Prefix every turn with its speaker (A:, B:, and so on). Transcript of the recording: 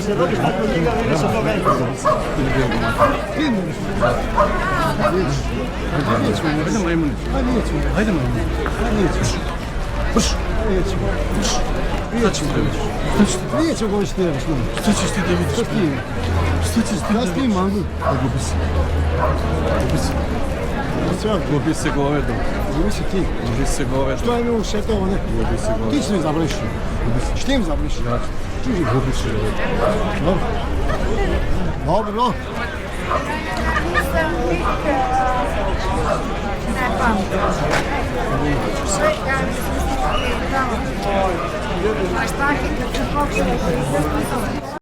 A: Se robisz tako njega, vidi se to veliko.
B: Hajde majmuni. Hajde majmuni. Šta ćemo da vidiš?
C: Nije ću goći ti jebiš, moj.
B: Šta ćeš ti da vidiš?
C: Šta ti?
B: Šta ćeš ti da
C: Ja s tim
B: vidiš?
C: mangu.
B: Gubi se. Gubi se govedo.
C: Gubi se ti.
B: Gubi se govedo.
C: Što je mi ušetao, ne?
B: Gubi se govedo.
C: Ti si mi zabriš. Što im zabriš? Čuži.
B: Gubi se govedo.
C: Dobro. Dobro.
D: Mas está aqui, que